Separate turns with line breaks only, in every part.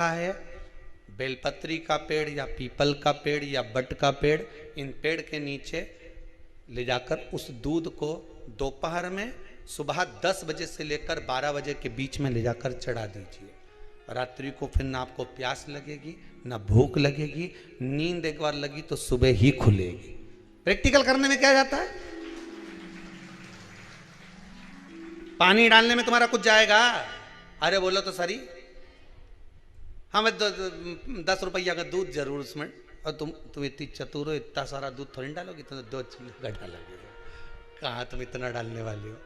है बेलपत्री का पेड़ या पीपल का पेड़ या बट का पेड़, इन पेड़ के नीचे ले जाकर उस दूध को दोपहर में सुबह 10 बजे से लेकर 12 बजे के बीच में ले जाकर चढ़ा दीजिए। रात्रि को फिर ना आपको प्यास लगेगी ना भूख लगेगी, नींद एक बार लगी तो सुबह ही खुलेगी। प्रैक्टिकल करने में क्या जाता है? पानी डालने में तुम्हारा कुछ जाएगा? अरे बोलो तो सरी, हमें 10 रुपया का दूध जरूर उसमें, और तुम इतनी चतुर हो, इतना सारा दूध थोड़ी डालोगी, तुम 2 चूल्हे डालोगे। कहाँ तुम इतना डालने वाली हो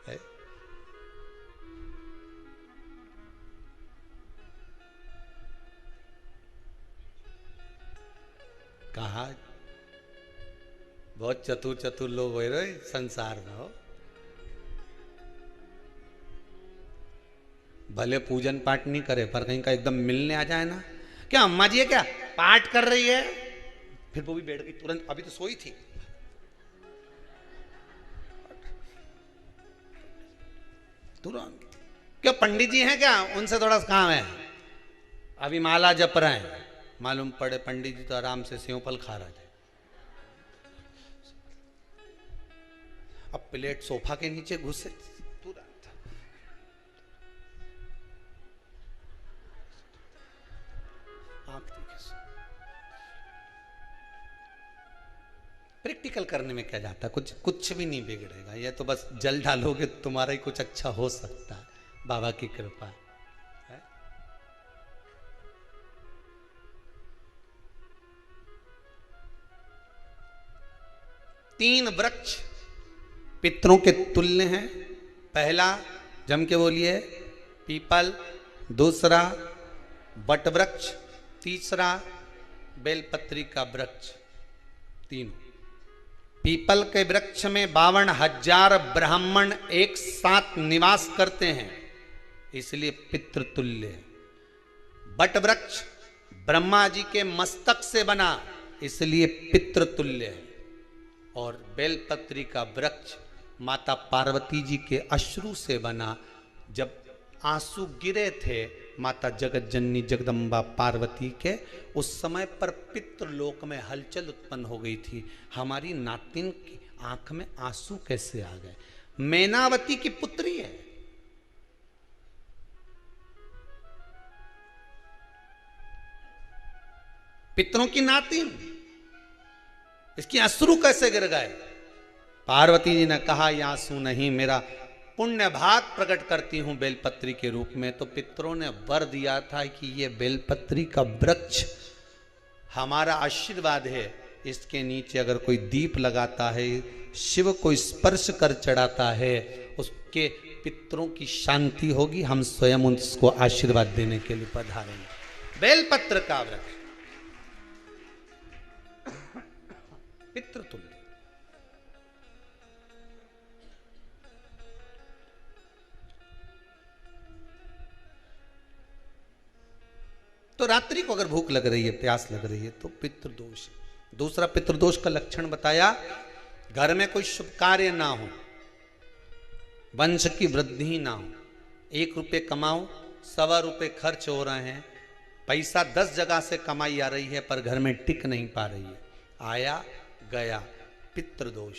है? कहा बहुत चतुर चतुर लोग हो रहे संसार में हो। भले पूजन पाठ नहीं करे पर कहीं का एकदम मिलने आ जाए ना, क्या अम्मा जी है क्या पाठ कर रही है, फिर वो भी बैठ गई तुरंत, अभी तो सोई थी। तुरंत क्या पंडित जी हैं क्या, उनसे थोड़ा सा काम है, अभी माला जप रहे हैं, मालूम पड़े पंडित जी तो आराम से सेव फल खा रहे थे। अब प्लेट सोफा के नीचे घुसे तुरंत। प्रैक्टिकल करने में क्या जाता है, कुछ भी नहीं बिगड़ेगा, ये तो बस जल डालोगे तुम्हारा ही कुछ अच्छा हो सकता है, बाबा की कृपा है। तीन वृक्ष पितरों के तुल्य हैं। पहला जम के बोलिए पीपल, दूसरा बट वृक्ष, तीसरा बेलपत्री का वृक्ष। तीनों पीपल के वृक्ष में 52,000 ब्राह्मण एक साथ निवास करते हैं, इसलिए पितृतुल्य है। बट वृक्ष ब्रह्मा जी के मस्तक से बना, इसलिए पितृतुल्य है। और बेलपत्री का वृक्ष माता पार्वती जी के अश्रु से बना, जब आंसू गिरे थे माता जगत जननी जगदम्बा पार्वती के, उस समय पर पितृलोक में हलचल उत्पन्न हो गई थी, हमारी नातिन की आंख में आंसू कैसे आ गए। मैनावती की पुत्री है, पितरों की नातिन, इसकी अश्रु कैसे गिर गए। पार्वती जी ने कहा ये आंसू नहीं, मेरा पुण्य भाग प्रकट करती हूं बेलपत्री के रूप में। तो पितरों ने वर दिया था कि ये बेलपत्री का वृक्ष हमारा आशीर्वाद है, इसके नीचे अगर कोई दीप लगाता है, शिव को स्पर्श कर चढ़ाता है, उसके पितरों की शांति होगी, हम स्वयं उसको आशीर्वाद देने के लिए पधारेंगे। बेलपत्र का वृक्ष पितृतुल्य। तो रात्रि को अगर भूख लग रही है, प्यास लग रही है, तो पितृदोष। दूसरा पितृदोष का लक्षण बताया, घर में कोई शुभ कार्य ना हो, वंश की वृद्धि ना हो, 1 रुपये कमाओ 1.25 रुपये खर्च हो रहे हैं, पैसा 10 जगह से कमाई आ रही है पर घर में टिक नहीं पा रही है, आया गया, पितृदोष।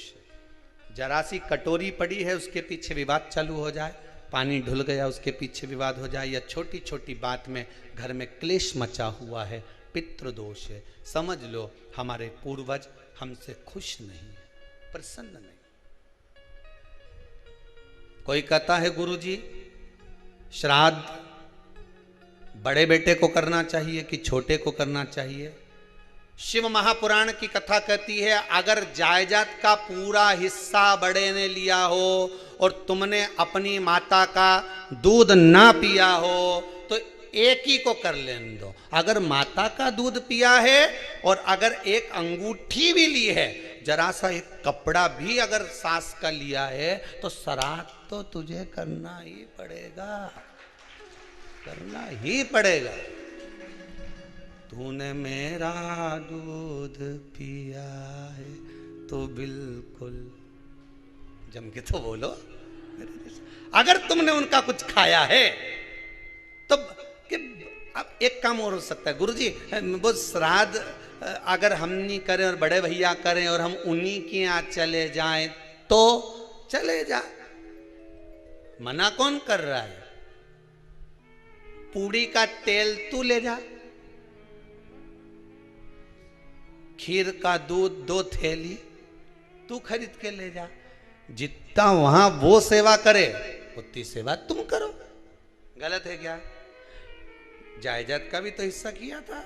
जरा सी कटोरी पड़ी है उसके पीछे विवाद चालू हो जाए, पानी ढुल गया उसके पीछे विवाद हो जाए, या छोटी छोटी बात में घर में क्लेश मचा हुआ है, पितृदोष है। समझ लो हमारे पूर्वज हमसे खुश नहीं, प्रसन्न नहीं। कोई कहता है गुरुजी श्राद्ध बड़े बेटे को करना चाहिए कि छोटे को करना चाहिए। शिव महापुराण की कथा कहती है, अगर जायदाद का पूरा हिस्सा बड़े ने लिया हो और तुमने अपनी माता का दूध ना पिया हो तो एक ही को कर लेने दो। अगर माता का दूध पिया है और अगर एक अंगूठी भी ली है, जरा सा एक कपड़ा भी अगर सास का लिया है, तो श्राद्ध तो तुझे करना ही पड़ेगा, करना ही पड़ेगा। तूने मेरा दूध पिया है तो बिल्कुल जम के तो बोलो। अगर तुमने उनका कुछ खाया है तो कि अब एक काम और हो सकता है गुरुजी, वो श्राद्ध अगर हम नहीं करें और बड़े भैया करें और हम उन्हीं के यहाँ चले जाएं तो चले जा, मना कौन कर रहा है? पूड़ी का तेल तू ले जा, खीर का दूध 2 थैली तू खरीद के ले जा, जितना वहां वो सेवा करे उतनी सेवा तुम करो। गलत है क्या? जायदाद का भी तो हिस्सा किया था।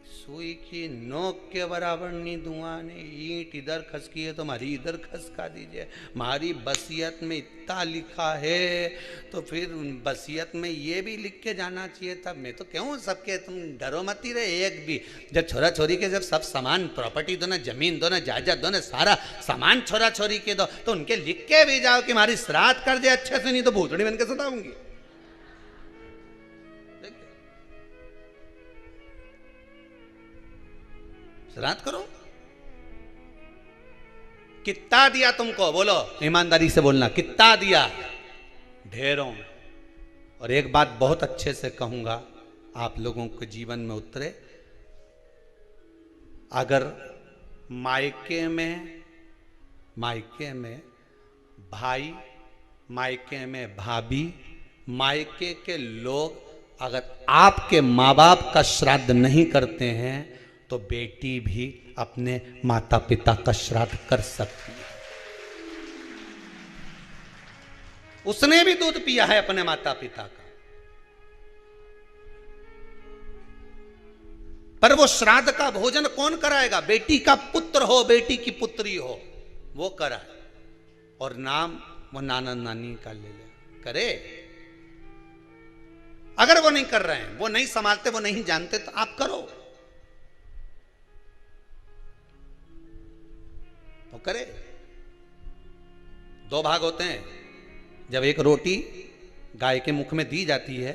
सुई की नोक के बराबर नहीं धुआं ने, ईंट इधर खसकी है तो हमारी इधर खसका दीजिए। हमारी बसियत में इतना लिखा है तो फिर बसियत में ये भी लिख के जाना चाहिए था। मैं तो क्यों सबके, तुम डरो मत ही रहे एक भी। जब छोरा छोरी के जब सब सामान प्रॉपर्टी दो ना, जमीन दो ना, जायदाद दो ना, सारा सामान छोरा छोरी के दो तो उनके लिख के भी जाओ कि हमारी श्राद्ध कर दे अच्छे से, नहीं तो भूतड़ी बन के सताऊंगी। श्राद्ध करो। कितना दिया तुमको? बोलो ईमानदारी से बोलना, कितना दिया? ढेरों। और एक बात बहुत अच्छे से कहूंगा, आप लोगों के जीवन में उतरे। अगर मायके में भाई, मायके में भाभी, मायके के लोग अगर आपके माँ बाप का श्राद्ध नहीं करते हैं तो बेटी भी अपने माता पिता का श्राद्ध कर सकती है। उसने भी दूध पिया है अपने माता पिता का, पर वो श्राद्ध का भोजन कौन कराएगा? बेटी का पुत्र हो, बेटी की पुत्री हो, वो कराए। और नाम वो नाना नानी का ले ले करे। अगर वो नहीं कर रहे हैं, वो नहीं संभालते, वो नहीं जानते, तो आप करो तो करे। 2 भाग होते हैं। जब एक रोटी गाय के मुख में दी जाती है,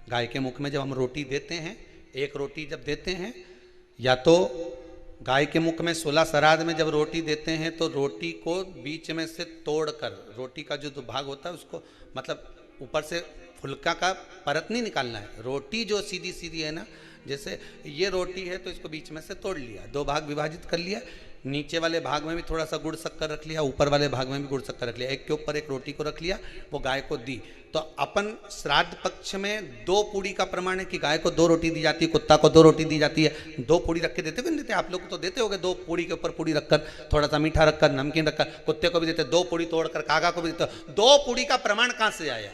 गाय के मुख में जब हम रोटी देते हैं, एक रोटी जब देते हैं, या तो गाय के मुख में 16 श्राद्ध में जब रोटी देते हैं तो रोटी को बीच में से तोड़कर, रोटी का जो भाग होता है उसको, मतलब ऊपर से फुलका का परत नहीं निकालना है। रोटी जो सीधी सीधी है ना, जैसे ये रोटी है तो इसको बीच में से तोड़ लिया, 2 भाग विभाजित कर लिया, नीचे वाले भाग में भी थोड़ा सा गुड़ शक्कर रख लिया, ऊपर वाले भाग में भी गुड़ शक्कर रख लिया, एक के ऊपर एक रोटी को रख लिया, वो गाय को दी। तो अपन श्राद्ध पक्ष में 2 पूड़ी का प्रमाण है कि गाय को 2 रोटी दी जाती है, कुत्ता को 2 रोटी दी जाती है। 2 पूड़ी रख के देते हो, देते आप लोग को तो देते होगे, 2 पूड़ी के ऊपर पूड़ी रखकर, थोड़ा सा मीठा रखकर, नमकीन रखकर, कुत्ते को भी देते, 2 पूड़ी तोड़कर कागा को भी देते। 2 पूड़ी का प्रमाण कहां से आया?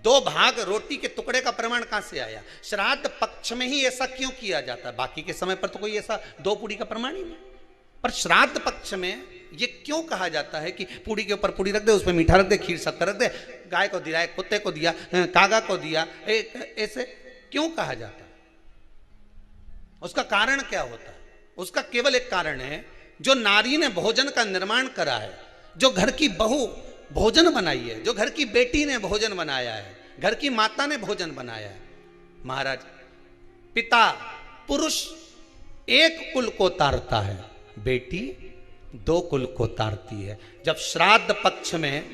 2 भाग रोटी के टुकड़े का प्रमाण कहां से आया? श्राद्ध पक्ष में ही ऐसा क्यों किया जाता है? बाकी के समय पर तो कोई ऐसा 2 पूड़ी का प्रमाण ही नहीं, पर श्राद्ध पक्ष में ये क्यों कहा जाता है कि पूड़ी के ऊपर पूड़ी रख दे, उसमें मीठा रख दे, खीर शक्कर रख दे, गाय को दिया, कुत्ते को दिया, कागा को दिया, ऐसे क्यों कहा जाता है? उसका कारण क्या होता है? उसका केवल एक कारण है, जो नारी ने भोजन का निर्माण करा है, जो घर की बहू भोजन बनाई है, जो घर की बेटी ने भोजन बनाया है, घर की माता ने भोजन बनाया है। महाराज, पिता पुरुष एक कुल को तारता है, बेटी 2 कुल को तारती है। जब श्राद्ध पक्ष में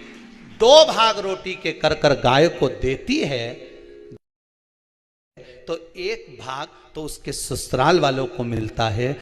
2 भाग रोटी के कर कर गाय को देती है तो 1 भाग तो उसके ससुराल वालों को मिलता है